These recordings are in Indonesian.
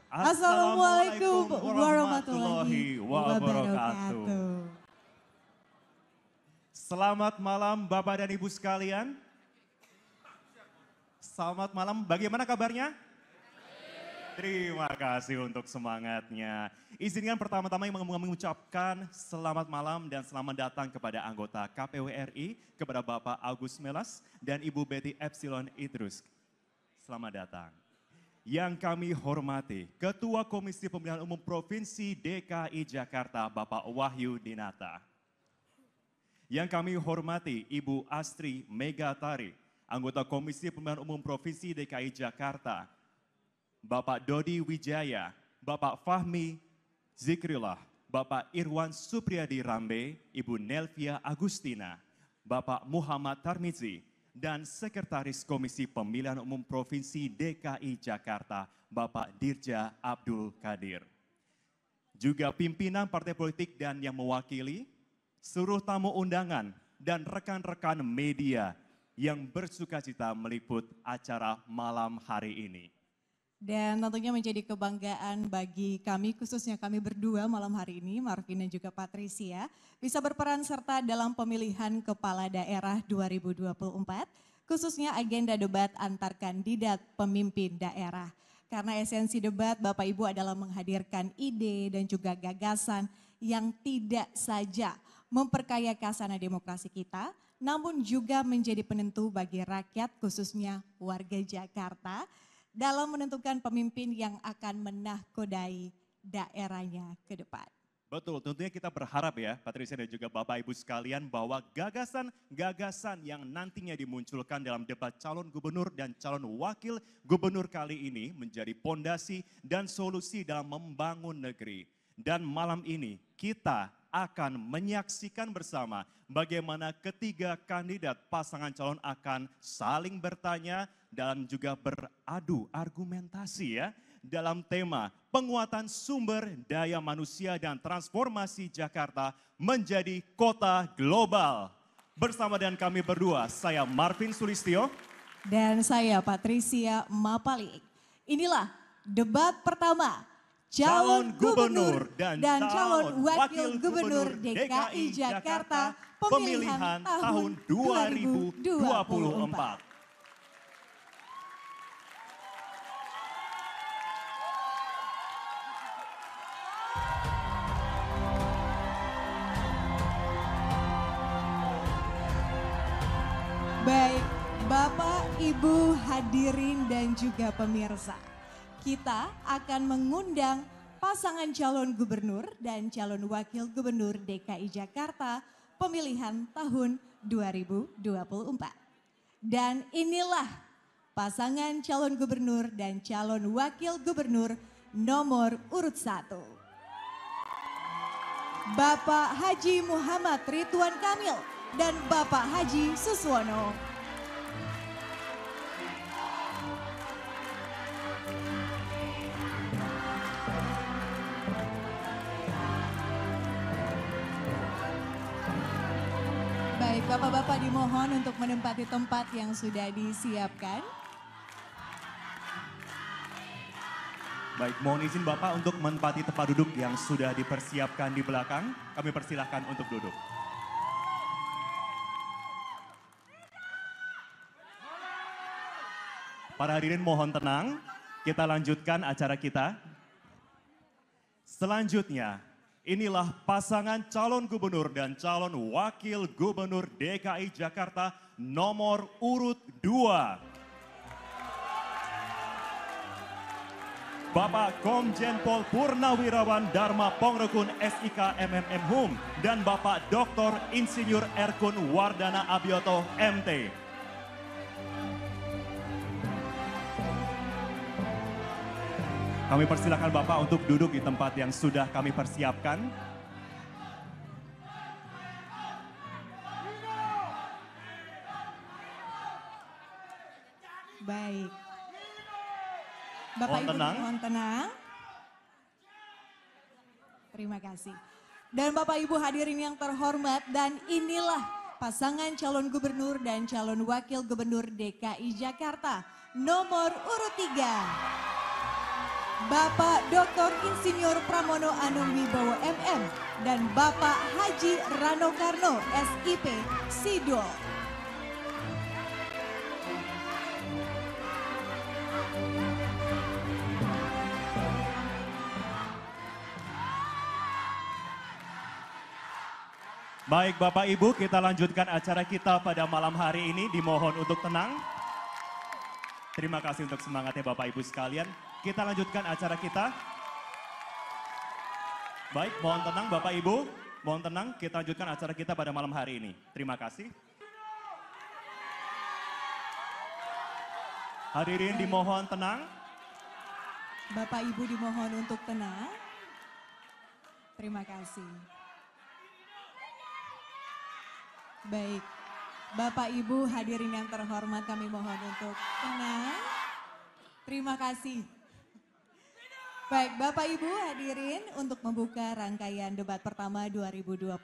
Assalamualaikum warahmatullahi wabarakatuh. Selamat malam Bapak dan Ibu sekalian. Selamat malam, bagaimana kabarnya? Terima kasih untuk semangatnya. Izinkan pertama-tama mengucapkan selamat malam dan selamat datang kepada anggota KPU RI, kepada Bapak Agus Melas dan Ibu Betty Epsilon Idrus. Selamat datang. Yang kami hormati, Ketua Komisi Pemilihan Umum Provinsi DKI Jakarta, Bapak Wahyu Dinata. Yang kami hormati, Ibu Astri Megatari, anggota Komisi Pemilihan Umum Provinsi DKI Jakarta, Bapak Dodi Wijaya, Bapak Fahmi Zikrillah, Bapak Irwan Supriyadi Rambe, Ibu Nelvia Agustina, Bapak Muhammad Tarmizi, dan Sekretaris Komisi Pemilihan Umum Provinsi DKI Jakarta, Bapak Dirja Abdul Qadir. Juga pimpinan partai politik dan yang mewakili, seluruh tamu undangan dan rekan-rekan media yang bersukacita meliput acara malam hari ini. Dan tentunya menjadi kebanggaan bagi kami, khususnya kami berdua malam hari ini, Marvin dan juga Patricia, bisa berperan serta dalam pemilihan kepala daerah 2024, khususnya agenda debat antar kandidat pemimpin daerah. Karena esensi debat Bapak Ibu adalah menghadirkan ide dan juga gagasan yang tidak saja memperkaya khazanah demokrasi kita, namun juga menjadi penentu bagi rakyat khususnya warga Jakarta dalam menentukan pemimpin yang akan menahkodai daerahnya ke depan. Betul, tentunya kita berharap ya Patricia dan juga Bapak Ibu sekalian bahwa gagasan-gagasan yang nantinya dimunculkan dalam debat calon gubernur dan calon wakil gubernur kali ini menjadi pondasi dan solusi dalam membangun negeri. Dan malam ini kita akan menyaksikan bersama bagaimana ketiga kandidat pasangan calon akan saling bertanya dan juga beradu argumentasi ya dalam tema penguatan sumber daya manusia dan transformasi Jakarta menjadi kota global. Bersama dengan kami berdua, saya Marvin Sulistyo dan saya Patricia Mapalik. Inilah debat pertama calon gubernur dan calon wakil gubernur DKI Jakarta pemilihan tahun 2024. Baik, Bapak, Ibu, hadirin dan juga pemirsa. Kita akan mengundang pasangan calon gubernur dan calon wakil gubernur DKI Jakarta pemilihan tahun 2024. Dan inilah pasangan calon gubernur dan calon wakil gubernur nomor urut 1. Bapak Haji Muhammad Ridwan Kamil dan Bapak Haji Suswono. Baik, Bapak-Bapak dimohon untuk menempati tempat yang sudah disiapkan. Baik, mohon izin Bapak untuk menempati tempat duduk yang sudah dipersiapkan di belakang. Kami persilahkan untuk duduk. Para hadirin mohon tenang, kita lanjutkan acara kita. Selanjutnya, inilah pasangan calon gubernur dan calon wakil gubernur DKI Jakarta nomor urut 2. Bapak Komjen Pol Purnawirawan Dharma Pongrekun SIK MMM Hum dan Bapak Dr. Insinyur Erkun Wardana Abioto MT. Kami persilakan Bapak untuk duduk di tempat yang sudah kami persiapkan. Baik. Bapak Ibu mohon tenang. Terima kasih. Dan Bapak Ibu hadirin yang terhormat, dan inilah pasangan calon gubernur dan calon wakil gubernur DKI Jakarta nomor urut 3. Bapak Dr. Insinyur Pramono Anung Wibowo MM dan Bapak Haji Rano Karno SIP Sidol. Baik Bapak Ibu, kita lanjutkan acara kita pada malam hari ini. Dimohon untuk tenang. Terima kasih untuk semangatnya Bapak Ibu sekalian. Kita lanjutkan acara kita. Baik, mohon tenang Bapak Ibu. Mohon tenang, kita lanjutkan acara kita pada malam hari ini. Terima kasih. Hadirin dimohon tenang. Bapak Ibu dimohon untuk tenang. Terima kasih. Baik, Bapak Ibu hadirin yang terhormat, kami mohon untuk tenang. Terima kasih. Baik, Bapak Ibu hadirin, untuk membuka rangkaian debat pertama 2024,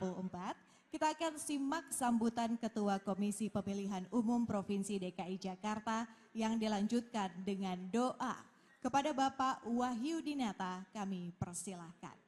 kita akan simak sambutan Ketua Komisi Pemilihan Umum Provinsi DKI Jakarta yang dilanjutkan dengan doa. Kepada Bapak Wahyu Dinata kami persilahkan.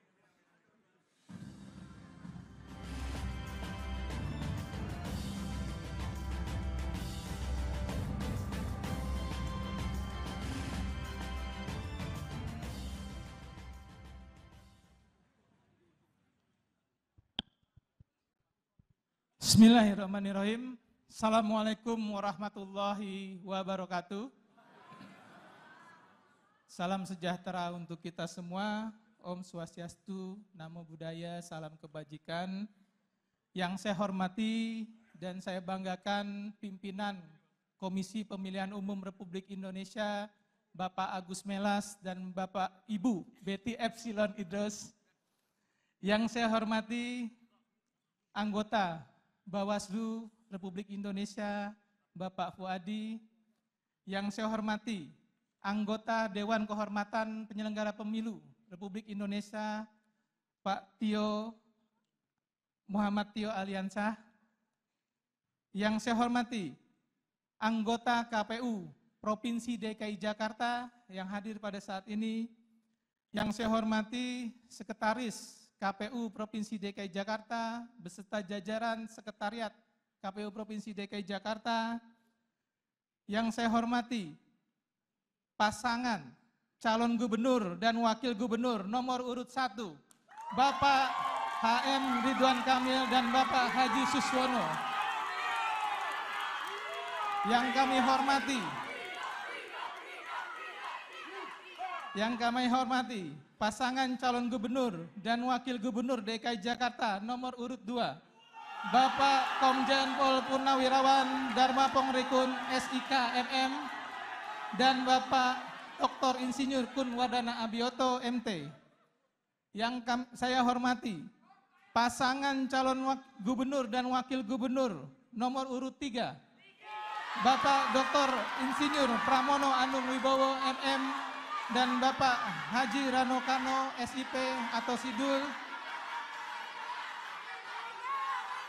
Bismillahirrahmanirrahim. Assalamualaikum warahmatullahi wabarakatuh. Salam sejahtera untuk kita semua. Om Swastiastu, Namo Buddhaya, salam kebajikan. Yang saya hormati dan saya banggakan pimpinan Komisi Pemilihan Umum Republik Indonesia, Bapak Agus Melas dan Bapak Ibu Betty Epsilon Idrus. Yang saya hormati anggota Bawaslu Republik Indonesia, Bapak Fuadi. Yang saya hormati anggota Dewan Kehormatan Penyelenggara Pemilu Republik Indonesia, Pak Tio, Muhammad Tio Aliansah. Yang saya hormati anggota KPU Provinsi DKI Jakarta yang hadir pada saat ini. Yang saya hormati Sekretaris KPU Provinsi DKI Jakarta beserta jajaran Sekretariat KPU Provinsi DKI Jakarta. Yang saya hormati pasangan calon gubernur dan wakil gubernur nomor urut 1, Bapak HM Ridwan Kamil dan Bapak Haji Suswono. Yang kami hormati pasangan calon gubernur dan wakil gubernur DKI Jakarta nomor urut 2, Bapak Komjen Pol Purnawirawan Dharma Pongrikun SIK MM dan Bapak Dr. Insinyur Kun Wardana Abioto MT. Yang saya hormati pasangan calon gubernur dan wakil gubernur nomor urut 3, Bapak Dr. Insinyur Pramono Anung Wibowo MM dan Bapak Haji Rano Karno SIP atau Sidul.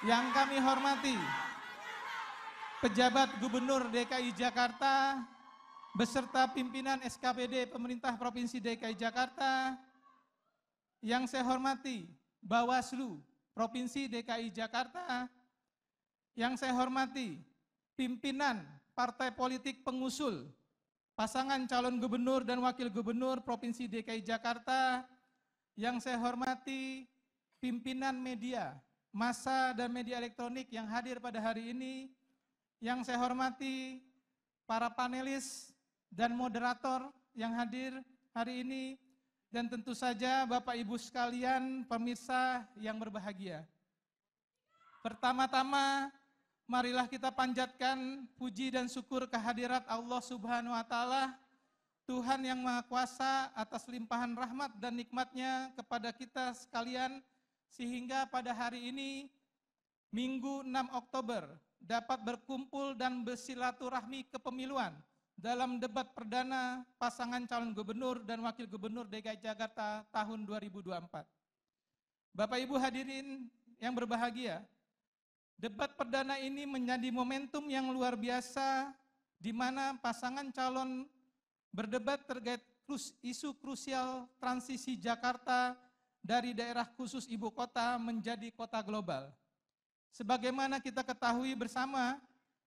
Yang kami hormati pejabat Gubernur DKI Jakarta beserta pimpinan SKPD Pemerintah Provinsi DKI Jakarta. Yang saya hormati Bawaslu Provinsi DKI Jakarta. Yang saya hormati pimpinan partai politik pengusul pasangan calon gubernur dan wakil gubernur Provinsi DKI Jakarta. Yang saya hormati pimpinan media, massa dan media elektronik yang hadir pada hari ini. Yang saya hormati para panelis dan moderator yang hadir hari ini. Dan tentu saja Bapak Ibu sekalian pemirsa yang berbahagia. Pertama-tama marilah kita panjatkan puji dan syukur kehadirat Allah Subhanahu wa Ta'ala, Tuhan yang Maha Kuasa, atas limpahan rahmat dan nikmatnya kepada kita sekalian, sehingga pada hari ini, Minggu 6 Oktober, dapat berkumpul dan bersilaturahmi kepemiluan dalam debat perdana pasangan calon gubernur dan wakil gubernur DKI Jakarta tahun 2024. Bapak Ibu hadirin yang berbahagia, debat perdana ini menjadi momentum yang luar biasa di mana pasangan calon berdebat terkait isu krusial transisi Jakarta dari daerah khusus ibu kota menjadi kota global. Sebagaimana kita ketahui bersama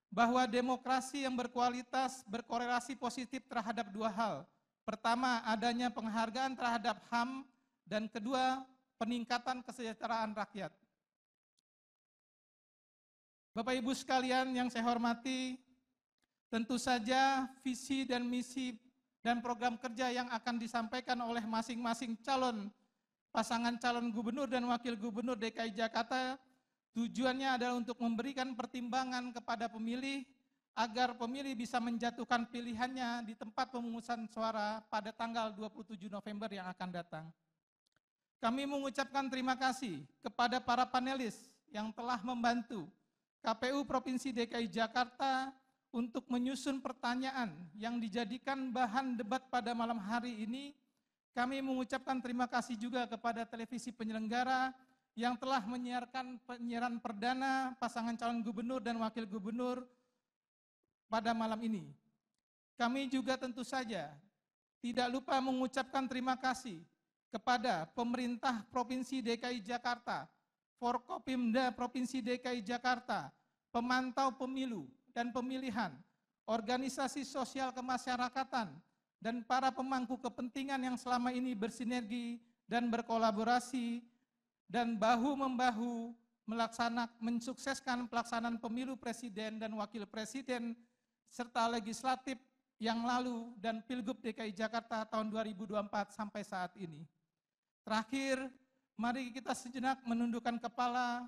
bahwa demokrasi yang berkualitas berkorelasi positif terhadap dua hal. Pertama, adanya penghargaan terhadap HAM, dan kedua, peningkatan kesejahteraan rakyat. Bapak Ibu sekalian yang saya hormati, tentu saja visi dan misi dan program kerja yang akan disampaikan oleh masing-masing pasangan calon gubernur dan wakil gubernur DKI Jakarta, tujuannya adalah untuk memberikan pertimbangan kepada pemilih agar pemilih bisa menjatuhkan pilihannya di tempat pemungutan suara pada tanggal 27 November yang akan datang. Kami mengucapkan terima kasih kepada para panelis yang telah membantu KPU Provinsi DKI Jakarta untuk menyusun pertanyaan yang dijadikan bahan debat pada malam hari ini. Kami mengucapkan terima kasih juga kepada televisi penyelenggara yang telah menyiarkan penyiaran perdana pasangan calon gubernur dan wakil gubernur pada malam ini. Kami juga tentu saja tidak lupa mengucapkan terima kasih kepada pemerintah Provinsi DKI Jakarta, Forkopimda Provinsi DKI Jakarta, pemantau pemilu dan pemilihan, organisasi sosial kemasyarakatan, dan para pemangku kepentingan yang selama ini bersinergi dan berkolaborasi dan bahu-membahu mensukseskan pelaksanaan pemilu presiden dan wakil presiden serta legislatif yang lalu dan Pilgub DKI Jakarta tahun 2024 sampai saat ini. Terakhir, mari kita sejenak menundukkan kepala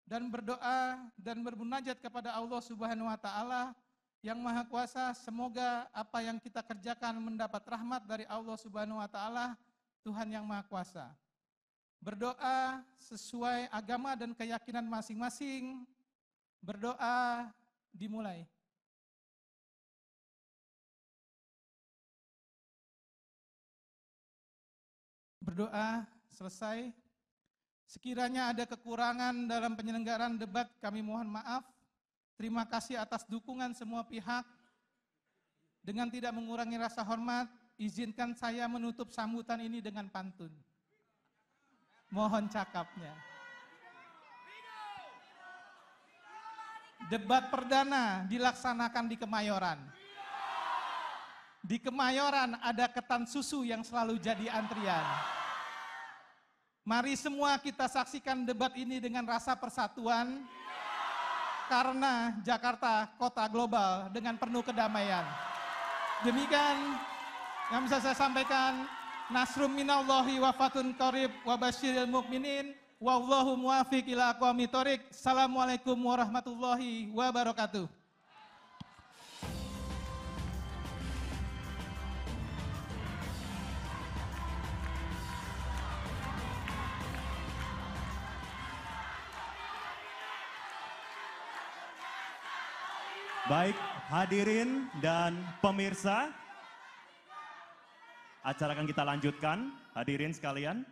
dan berdoa dan bermunajat kepada Allah Subhanahu wa Ta'ala yang Maha Kuasa. Semoga apa yang kita kerjakan mendapat rahmat dari Allah Subhanahu wa Ta'ala, Tuhan yang Maha Kuasa. Berdoa sesuai agama dan keyakinan masing-masing. Berdoa dimulai. Berdoa selesai. Sekiranya ada kekurangan dalam penyelenggaraan debat, kami mohon maaf. Terima kasih atas dukungan semua pihak. Dengan tidak mengurangi rasa hormat, izinkan saya menutup sambutan ini dengan pantun. Mohon cakapnya. Debat perdana dilaksanakan di Kemayoran. Di Kemayoran ada ketan susu yang selalu jadi antrian. Mari semua kita saksikan debat ini dengan rasa persatuan, karena Jakarta kota global dengan penuh kedamaian. Demikian yang bisa saya sampaikan. Nasrum minallahi wa fatun qarib wa basyiril mukminin wallahu muwaffiq ila aqwamit thoriq. Assalamualaikum warahmatullahi wabarakatuh. Baik, hadirin dan pemirsa, acara akan kita lanjutkan. Hadirin sekalian,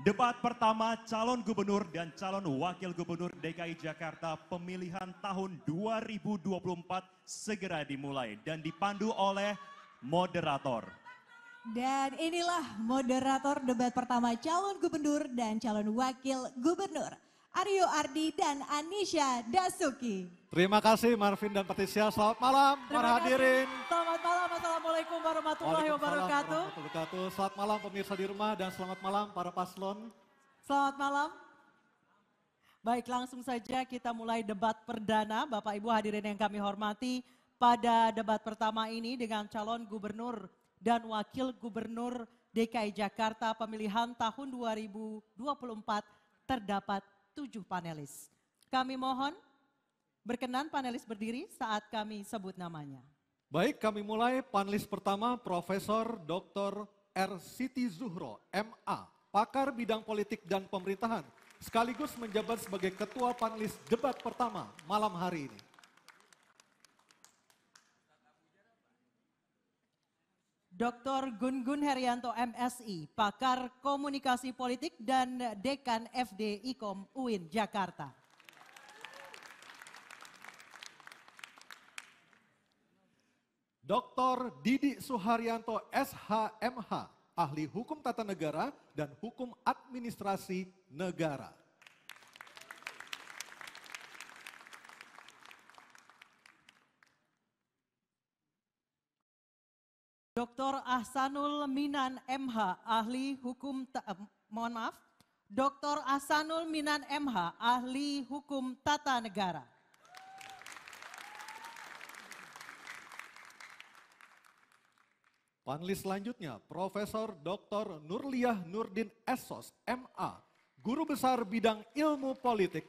debat pertama calon gubernur dan calon wakil gubernur DKI Jakarta pemilihan tahun 2024 segera dimulai dan dipandu oleh moderator. Dan inilah moderator debat pertama calon gubernur dan calon wakil gubernur, Aryo Ardi dan Anisha Dasuki. Terima kasih Marvin dan Patricia. Selamat malam para hadirin. Selamat malam, Assalamualaikum warahmatullahi wabarakatuh. Selamat malam pemirsa di rumah dan selamat malam para paslon. Selamat malam. Baik, langsung saja kita mulai debat perdana. Bapak Ibu hadirin yang kami hormati, pada debat pertama ini dengan calon gubernur dan wakil gubernur DKI Jakarta pemilihan tahun 2024 terdapat 7 panelis. Kami mohon berkenan panelis berdiri saat kami sebut namanya. Baik, kami mulai panelis pertama Profesor Dr. R. Siti Zuhro, MA, pakar bidang politik dan pemerintahan, sekaligus menjabat sebagai ketua panelis debat pertama malam hari ini. Dr. Gun-Gun Herianto MSI, pakar komunikasi politik dan Dekan FD IKOM UIN Jakarta. Dr. Didi Suharyanto SHMH, Ahli Hukum Tata Negara dan Hukum Administrasi Negara. Dr. Ahsanul Minan MH, Ahli Hukum, Dr. Ahsanul Minan MH, Ahli Hukum Tata Negara. Panelis selanjutnya, Profesor Dr. Nurliah Nurdin Essos, MA, Guru Besar Bidang Ilmu Politik.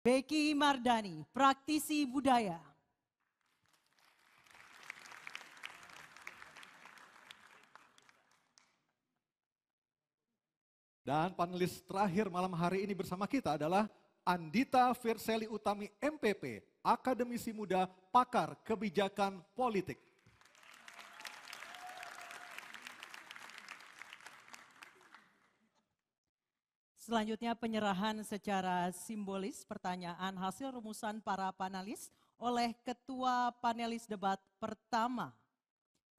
Becky Mardani, praktisi budaya. Dan panelis terakhir malam hari ini bersama kita adalah Andita Firseli Utami MPP, akademisi muda pakar kebijakan politik. Selanjutnya penyerahan secara simbolis pertanyaan hasil rumusan para panelis oleh Ketua Panelis Debat Pertama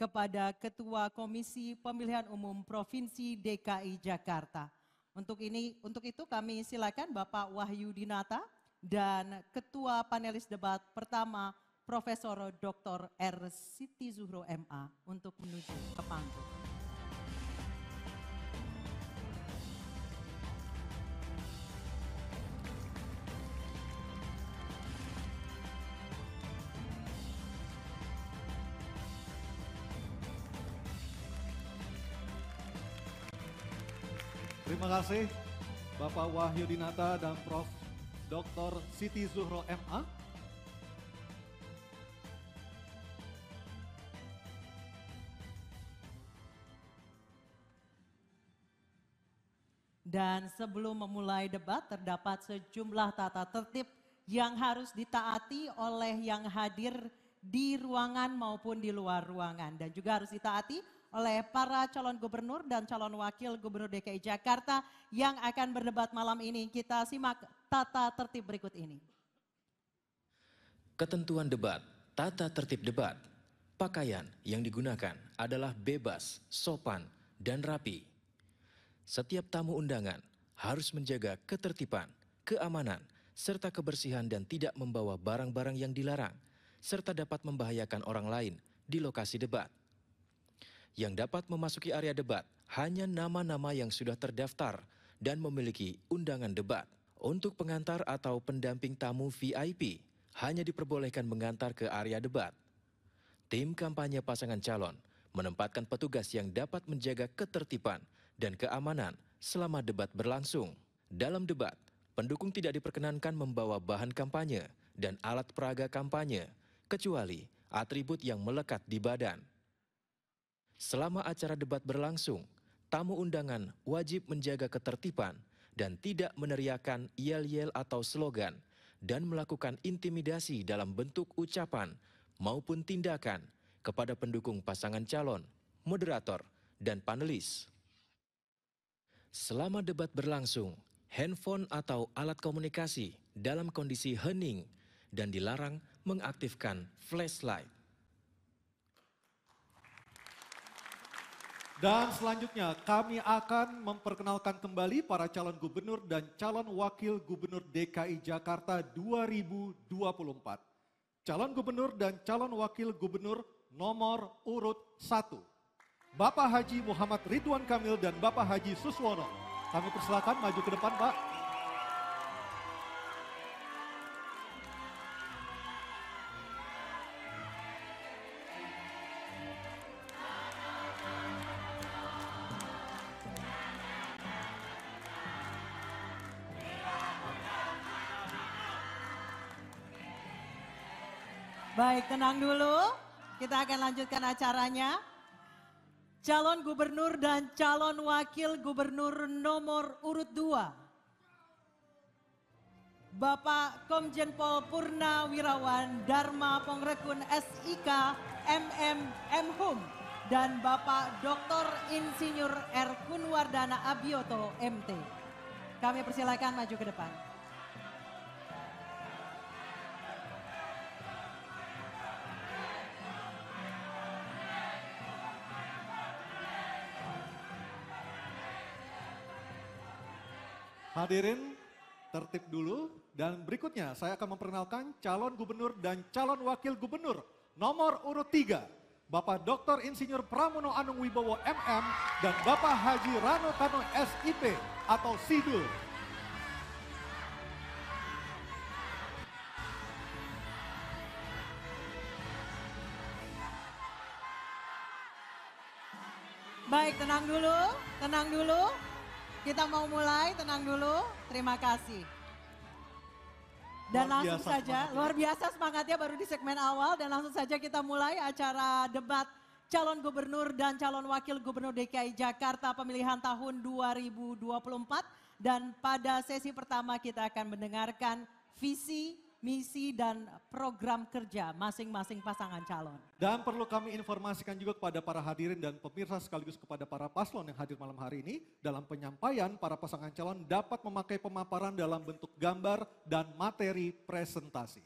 kepada Ketua Komisi Pemilihan Umum Provinsi DKI Jakarta. Untuk itu kami silakan Bapak Wahyu Dinata dan Ketua Panelis Debat Pertama Profesor Dr. R. Siti Zuhro MA untuk menuju ke panggung. Terima kasih Bapak Wahyu Dinata dan Prof. Dr. Siti Zuhro MA. Dan sebelum memulai debat terdapat sejumlah tata tertib yang harus ditaati oleh yang hadir di ruangan maupun di luar ruangan. Dan juga harus ditaati oleh para calon gubernur dan calon wakil gubernur DKI Jakarta yang akan berdebat malam ini. Kita simak tata tertib berikut ini. Ketentuan debat, tata tertib debat. Pakaian yang digunakan adalah bebas, sopan, dan rapi. Setiap tamu undangan harus menjaga ketertiban, keamanan, serta kebersihan dan tidak membawa barang-barang yang dilarang, serta dapat membahayakan orang lain di lokasi debat. Yang dapat memasuki area debat hanya nama-nama yang sudah terdaftar dan memiliki undangan debat. Untuk pengantar atau pendamping tamu VIP hanya diperbolehkan mengantar ke area debat. Tim kampanye pasangan calon menempatkan petugas yang dapat menjaga ketertiban dan keamanan selama debat berlangsung. Dalam debat, pendukung tidak diperkenankan membawa bahan kampanye dan alat peraga kampanye, kecuali atribut yang melekat di badan. Selama acara debat berlangsung, tamu undangan wajib menjaga ketertiban dan tidak meneriakkan yel-yel atau slogan dan melakukan intimidasi dalam bentuk ucapan maupun tindakan kepada pendukung pasangan calon, moderator, dan panelis. Selama debat berlangsung, handphone atau alat komunikasi dalam kondisi hening dan dilarang mengaktifkan flashlight. Dan selanjutnya kami akan memperkenalkan kembali para calon gubernur dan calon wakil gubernur DKI Jakarta 2024. Calon gubernur dan calon wakil gubernur nomor urut 1. Bapak Haji Muhammad Ridwan Kamil dan Bapak Haji Suswono. Kami persilakan maju ke depan, Pak. Baik, tenang dulu. Kita akan lanjutkan acaranya. Calon gubernur dan calon wakil gubernur nomor urut 2. Bapak Komjen Pol Purnawirawan Dharma Pongrekun SIK MM Mhum dan Bapak Dr. Insinyur R. Kunwardana Abioto MT. Kami persilakan maju ke depan. Hadirin, tertib dulu dan berikutnya saya akan memperkenalkan calon gubernur dan calon wakil gubernur nomor urut 3. Bapak Dr. Insinyur Pramono Anung Wibowo MM dan Bapak Haji Rano Karno SIP atau Sidul. Baik, tenang dulu. Kita mau mulai, tenang dulu. Terima kasih. Dan langsung saja, luar biasa semangatnya baru di segmen awal dan langsung saja kita mulai acara debat calon gubernur dan calon wakil gubernur DKI Jakarta pemilihan tahun 2024. Dan pada sesi pertama kita akan mendengarkan visi, misi dan program kerja masing-masing pasangan calon. Dan perlu kami informasikan juga kepada para hadirin dan pemirsa sekaligus kepada para paslon yang hadir malam hari ini. Dalam penyampaian para pasangan calon dapat memakai pemaparan dalam bentuk gambar dan materi presentasi.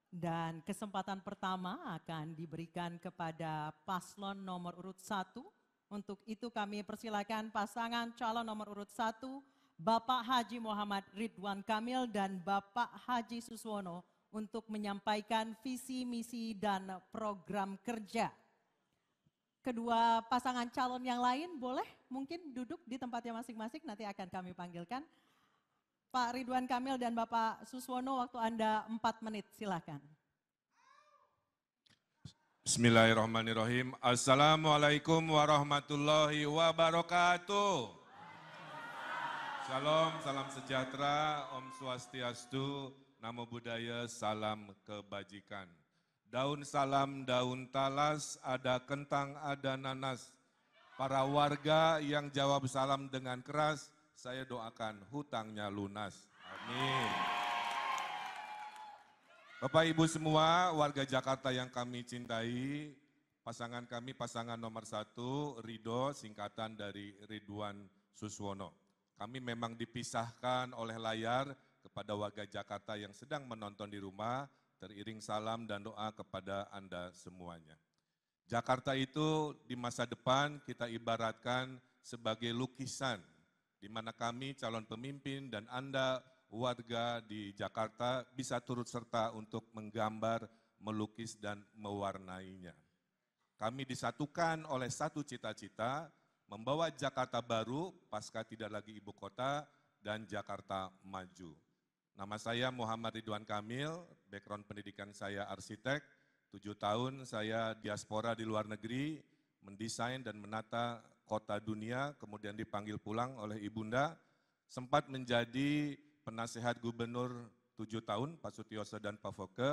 Dan kesempatan pertama akan diberikan kepada paslon nomor urut 1. Untuk itu kami persilakan pasangan calon nomor urut 1. Bapak Haji Muhammad Ridwan Kamil dan Bapak Haji Suswono untuk menyampaikan visi, misi, dan program kerja. Kedua pasangan calon yang lain boleh mungkin duduk di tempatnya masing-masing, nanti akan kami panggilkan. Pak Ridwan Kamil dan Bapak Suswono, waktu Anda 4 menit, silakan. Bismillahirrahmanirrahim. Assalamualaikum warahmatullahi wabarakatuh. Shalom, salam sejahtera, Om Swastiastu, Namo Buddhaya, salam kebajikan. Daun salam, daun talas, ada kentang, ada nanas. Para warga yang jawab salam dengan keras, saya doakan hutangnya lunas. Amin. Bapak Ibu semua, warga Jakarta yang kami cintai, pasangan kami pasangan nomor 1, Ridho, singkatan dari Ridwan Suswono. Kami memang dipisahkan oleh layar kepada warga Jakarta yang sedang menonton di rumah, teriring salam dan doa kepada Anda semuanya. Jakarta itu di masa depan kita ibaratkan sebagai lukisan, di mana kami calon pemimpin dan Anda warga di Jakarta bisa turut serta untuk menggambar, melukis dan mewarnainya. Kami disatukan oleh satu cita-cita, membawa Jakarta baru pasca tidak lagi ibu kota dan Jakarta maju. Nama saya Muhammad Ridwan Kamil, background pendidikan saya arsitek, 7 tahun saya diaspora di luar negeri, mendesain dan menata kota dunia, kemudian dipanggil pulang oleh ibunda, sempat menjadi penasehat gubernur 7 tahun, Pak Sutioso dan Pak Foke,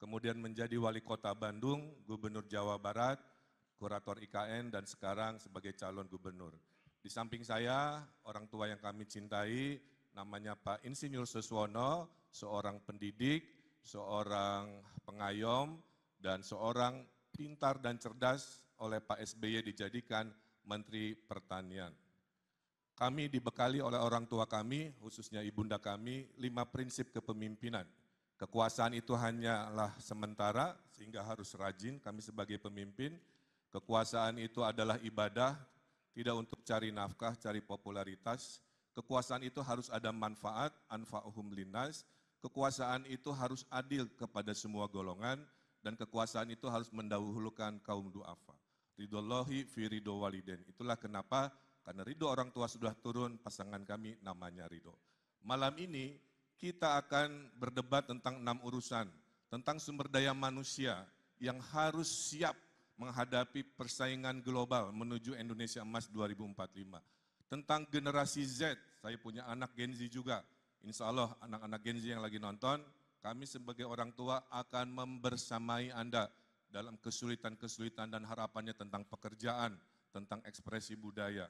kemudian menjadi wali kota Bandung, gubernur Jawa Barat, kurator IKN, dan sekarang sebagai calon gubernur. Di samping saya, orang tua yang kami cintai, namanya Pak Insinyur Suswono, seorang pendidik, seorang pengayom, dan seorang pintar dan cerdas oleh Pak SBY dijadikan Menteri Pertanian. Kami dibekali oleh orang tua kami, khususnya ibunda kami, 5 prinsip kepemimpinan. Kekuasaan itu hanyalah sementara, sehingga harus rajin kami sebagai pemimpin. Kekuasaan itu adalah ibadah, tidak untuk cari nafkah, cari popularitas. Kekuasaan itu harus ada manfaat, anfa'uhum linnas. Kekuasaan itu harus adil kepada semua golongan, dan kekuasaan itu harus mendahulukan kaum du'afa. Ridhollahi fi ridho waliden. Itulah kenapa, karena ridho orang tua sudah turun, pasangan kami namanya Ridho. Malam ini kita akan berdebat tentang 6 urusan, tentang sumber daya manusia yang harus siap menghadapi persaingan global menuju Indonesia Emas 2045. Tentang generasi Z, saya punya anak Gen Z juga. Insya Allah anak-anak Gen Z yang lagi nonton, kami sebagai orang tua akan membersamai Anda dalam kesulitan-kesulitan dan harapannya tentang pekerjaan, tentang ekspresi budaya.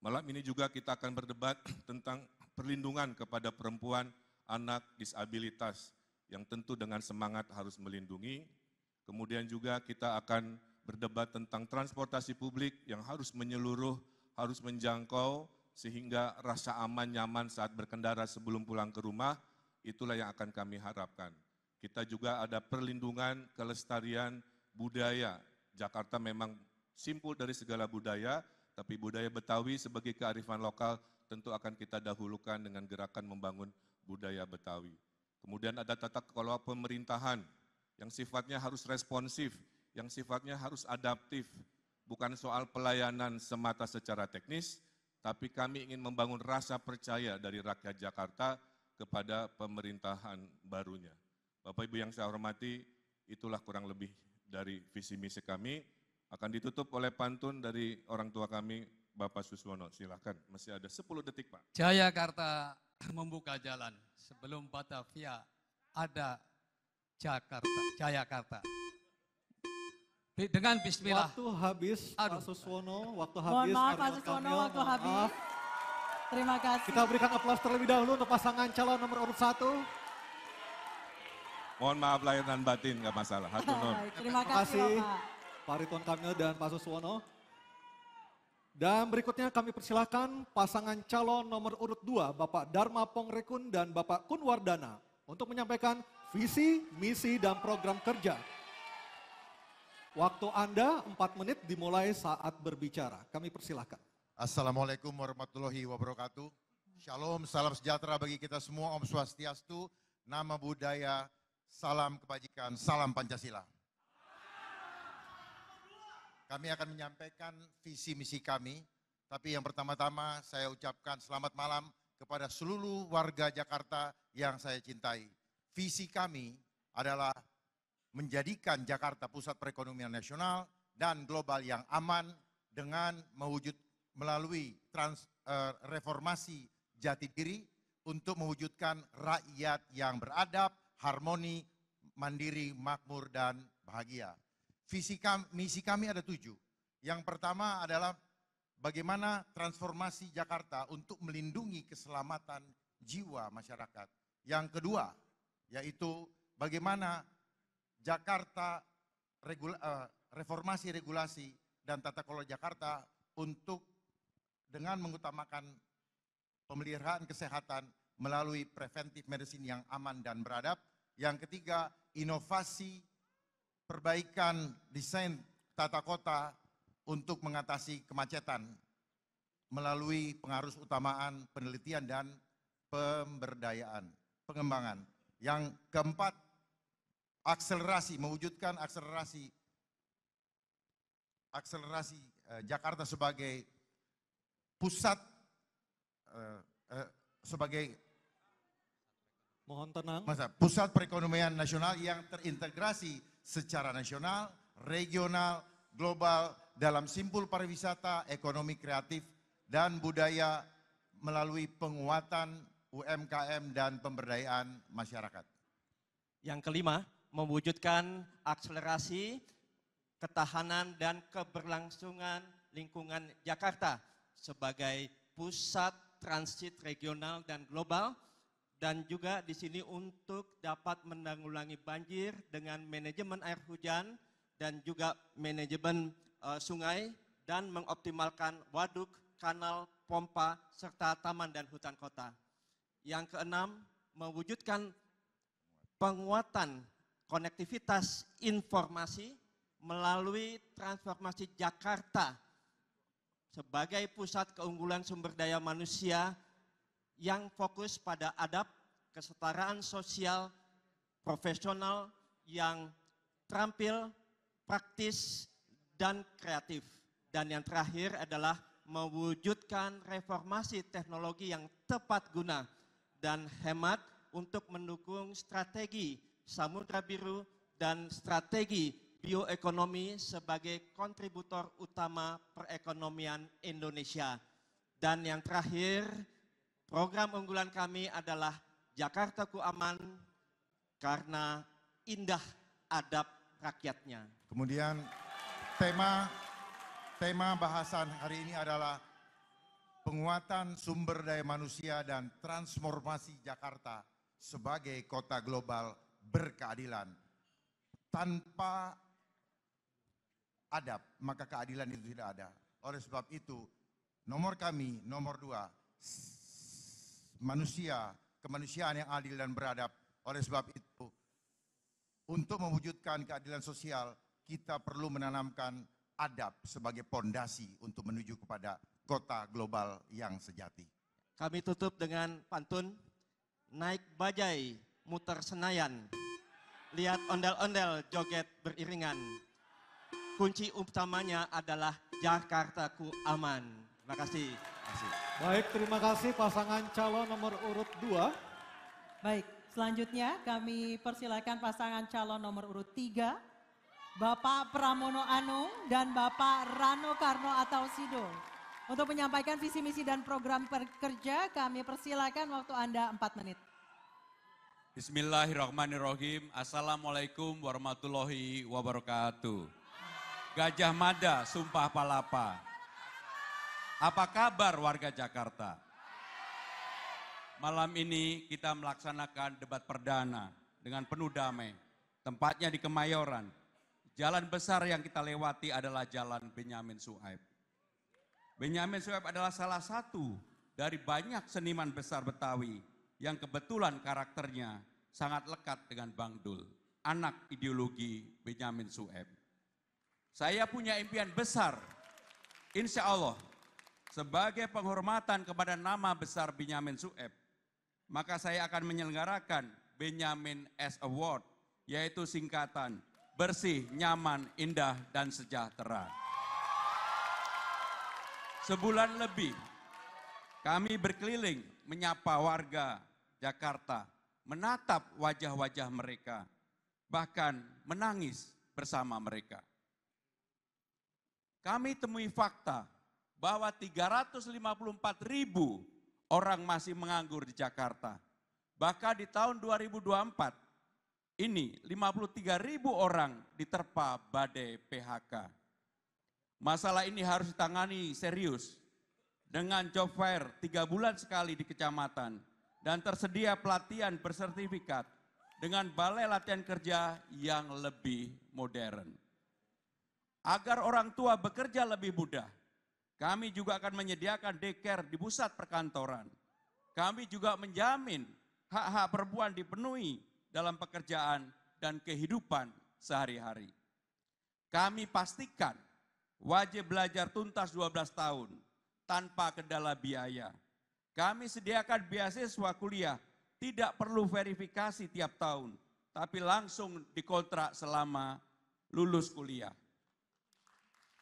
Malam ini juga kita akan berdebat tentang perlindungan kepada perempuan, anak, disabilitas, yang tentu dengan semangat harus melindungi. Kemudian juga kita akan berdebat tentang transportasi publik yang harus menyeluruh, harus menjangkau, sehingga rasa aman, nyaman saat berkendara sebelum pulang ke rumah, itulah yang akan kami harapkan. Kita juga ada perlindungan kelestarian budaya. Jakarta memang simpul dari segala budaya, tapi budaya Betawi sebagai kearifan lokal tentu akan kita dahulukan dengan gerakan membangun budaya Betawi. Kemudian ada tata kelola pemerintahan yang sifatnya harus responsif, yang sifatnya harus adaptif. Bukan soal pelayanan semata secara teknis, tapi kami ingin membangun rasa percaya dari rakyat Jakarta kepada pemerintahan barunya. Bapak Ibu yang saya hormati, itulah kurang lebih dari visi misi kami. Akan ditutup oleh pantun dari orang tua kami, Bapak Suswono. Silakan, masih ada 10 detik Pak. Jayakarta membuka jalan, sebelum Batavia ada Jakarta, Jayakarta. Dengan bismillah. Waktu habis, Aduh. Pak Suswono, waktu Mohon habis. maaf Pak Ridwan Suswono, Kamil, waktu mohon habis. maaf. Terima kasih. Kita berikan aplaus terlebih dahulu untuk pasangan calon nomor urut 1. Mohon maaf lahir dan batin, nggak masalah. Hatur nuhun. Baik, terima kasih Bapak. Pak Ridwan Kamil dan Pak Suswono. Dan berikutnya kami persilahkan pasangan calon nomor urut 2, Bapak Dharma Pongrekun dan Bapak Kunwardana untuk menyampaikan visi, misi, dan program kerja. Waktu Anda 4 menit dimulai saat berbicara. Kami persilahkan. Assalamualaikum warahmatullahi wabarakatuh. Shalom, salam sejahtera bagi kita semua. Om Swastiastu, nama budaya, salam kebajikan, salam Pancasila. Kami akan menyampaikan visi misi kami, tapi yang pertama-tama saya ucapkan selamat malam kepada seluruh warga Jakarta yang saya cintai. Visi kami adalah menjadikan Jakarta pusat perekonomian nasional dan global yang aman dengan melalui reformasi jati diri untuk mewujudkan rakyat yang beradab, harmoni, mandiri, makmur, dan bahagia. Misi kami ada 7. Yang pertama adalah bagaimana transformasi Jakarta untuk melindungi keselamatan jiwa masyarakat. Yang kedua, yaitu bagaimana Jakarta reformasi regulasi dan tata kelola Jakarta untuk dengan mengutamakan pemeliharaan kesehatan melalui preventive medicine yang aman dan beradab. Yang ketiga, inovasi perbaikan desain tata kota untuk mengatasi kemacetan melalui pengarus utamaan penelitian dan pemberdayaan, pengembangan. Yang keempat, mewujudkan akselerasi Jakarta sebagai pusat Mohon tenang. Pusat perekonomian nasional yang terintegrasi secara nasional, regional, global dalam simpul pariwisata, ekonomi kreatif, dan budaya melalui penguatan UMKM dan pemberdayaan masyarakat. Yang kelima, mewujudkan akselerasi ketahanan dan keberlangsungan lingkungan Jakarta sebagai pusat transit regional dan global, dan juga di sini untuk dapat menanggulangi banjir dengan manajemen air hujan dan juga manajemen sungai dan mengoptimalkan waduk, kanal, pompa, serta taman dan hutan kota. Yang keenam, mewujudkan penguatan konektivitas informasi melalui transformasi Jakarta sebagai pusat keunggulan sumber daya manusia yang fokus pada adab, kesetaraan sosial, profesional yang terampil, praktis, dan kreatif. Dan yang terakhir adalah mewujudkan reformasi teknologi yang tepat guna dan hemat untuk mendukung strategi Samudra Biru dan strategi bioekonomi sebagai kontributor utama perekonomian Indonesia. Dan yang terakhir, program unggulan kami adalah Jakartaku Aman karena indah adab rakyatnya. Kemudian tema bahasan hari ini adalah penguatan sumber daya manusia dan transformasi Jakarta sebagai kota global berkeadilan. Tanpa adab, maka keadilan itu tidak ada. Oleh sebab itu, Nomor kami, nomor 2, kemanusiaan yang adil dan beradab. Oleh sebab itu, untuk mewujudkan keadilan sosial, kita perlu menanamkan adab sebagai pondasi untuk menuju kepada kota global yang sejati. Kami tutup dengan pantun, naik bajai, muter Senayan, lihat ondel-ondel joget beriringan. Kunci utamanya adalah Jakartaku aman. Terima kasih. Baik, terima kasih pasangan calon nomor urut 2. Baik, selanjutnya kami persilakan pasangan calon nomor urut 3, Bapak Pramono Anung dan Bapak Rano Karno atau Sido. Untuk menyampaikan visi misi dan program kerja, kami persilakan waktu Anda 4 menit. Bismillahirrahmanirrahim. Assalamualaikum warahmatullahi wabarakatuh. Gajah Mada, Sumpah Palapa. Apa kabar warga Jakarta? Malam ini kita melaksanakan debat perdana dengan penuh damai. Tempatnya di Kemayoran. Jalan besar yang kita lewati adalah Jalan Benyamin Sueb. Benyamin Sueb adalah salah satu dari banyak seniman besar Betawi yang kebetulan karakternya sangat lekat dengan Bang Dul, anak ideologi Benyamin Sueb. Saya punya impian besar, insya Allah, sebagai penghormatan kepada nama besar Benyamin Sueb, maka saya akan menyelenggarakan Benyamin S Award, yaitu singkatan bersih, nyaman, indah, dan sejahtera. Sebulan lebih kami berkeliling menyapa warga Jakarta, menatap wajah-wajah mereka, bahkan menangis bersama mereka. Kami temui fakta bahwa 354.000 orang masih menganggur di Jakarta. Bahkan di tahun 2024 ini 53.000 orang diterpa badai PHK. Masalah ini harus ditangani serius dengan job fair 3 bulan sekali di kecamatan dan tersedia pelatihan bersertifikat dengan balai latihan kerja yang lebih modern. Agar orang tua bekerja lebih mudah, kami juga akan menyediakan daycare di pusat perkantoran. Kami juga menjamin hak-hak perempuan dipenuhi dalam pekerjaan dan kehidupan sehari-hari. Kami pastikan wajib belajar tuntas 12 tahun tanpa kendala biaya. Kami sediakan beasiswa kuliah, tidak perlu verifikasi tiap tahun, tapi langsung dikontrak selama lulus kuliah.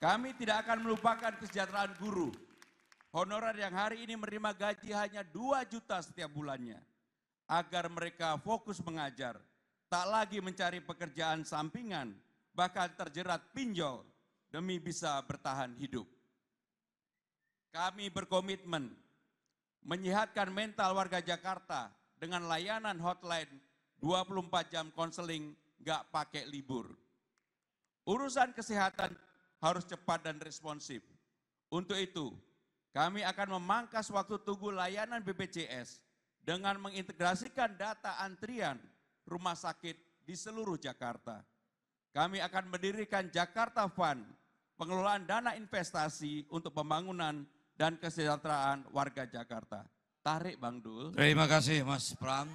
Kami tidak akan melupakan kesejahteraan guru. Honorer yang hari ini menerima gaji hanya 2 juta setiap bulannya. Agar mereka fokus mengajar, tak lagi mencari pekerjaan sampingan, bahkan terjerat pinjol demi bisa bertahan hidup. Kami berkomitmen menyehatkan mental warga Jakarta dengan layanan hotline 24 jam konseling gak pakai libur. Urusan kesehatan harus cepat dan responsif. Untuk itu, kami akan memangkas waktu tunggu layanan BPJS dengan mengintegrasikan data antrian rumah sakit di seluruh Jakarta. Kami akan mendirikan Jakarta Fund, pengelolaan dana investasi untuk pembangunan dan kesejahteraan warga Jakarta. Tarik Bang Dul. Terima kasih Mas Pram.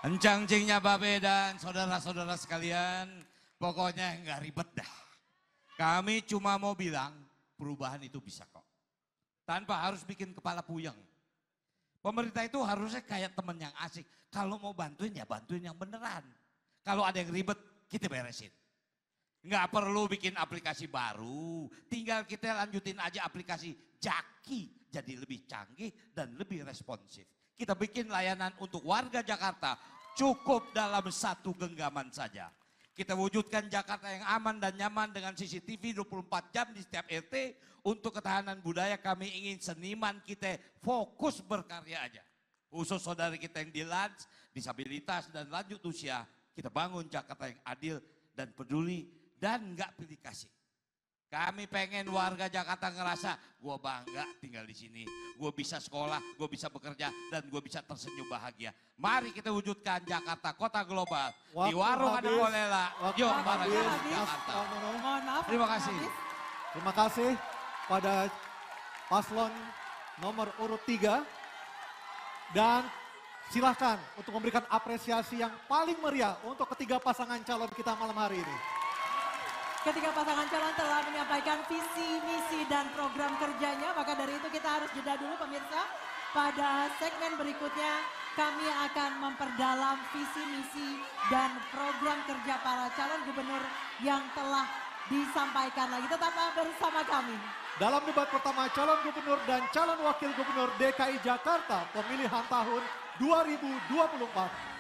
Encang-cingnya Babe dan saudara-saudara sekalian, pokoknya enggak ribet dah. Kami cuma mau bilang perubahan itu bisa kok. Tanpa harus bikin kepala puyeng. Pemerintah itu harusnya kayak teman yang asik. Kalau mau bantuin ya bantuin yang beneran. Kalau ada yang ribet kita beresin. Nggak perlu bikin aplikasi baru. Tinggal kita lanjutin aja aplikasi Jaki. Jadi lebih canggih dan lebih responsif. Kita bikin layanan untuk warga Jakarta cukup dalam 1 genggaman saja. Kita wujudkan Jakarta yang aman dan nyaman dengan CCTV 24 jam di setiap RT. Untuk ketahanan budaya kami ingin seniman kita fokus berkarya aja. Khusus saudara kita yang dilans, disabilitas dan lanjut usia. Kita bangun Jakarta yang adil dan peduli dan nggak pilih kasih. Kami pengen warga Jakarta ngerasa gue bangga tinggal di sini. Gue bisa sekolah, gue bisa bekerja dan gue bisa tersenyum bahagia. Mari kita wujudkan Jakarta kota global. Di warung ada kolela. Yuk bareng Jakarta. Mohon maaf. Terima kasih. Terima kasih pada paslon nomor urut 3. Dan silakan untuk memberikan apresiasi yang paling meriah untuk ketiga pasangan calon kita malam hari ini. Ketiga pasangan calon telah menyampaikan visi, misi, dan program kerjanya. Maka dari itu kita harus jeda dulu pemirsa. Pada segmen berikutnya kami akan memperdalam visi, misi, dan program kerja para calon gubernur yang telah disampaikan lagi. Tetaplah bersama kami. Dalam debat pertama calon gubernur dan calon wakil gubernur DKI Jakarta pemilihan tahun 2024.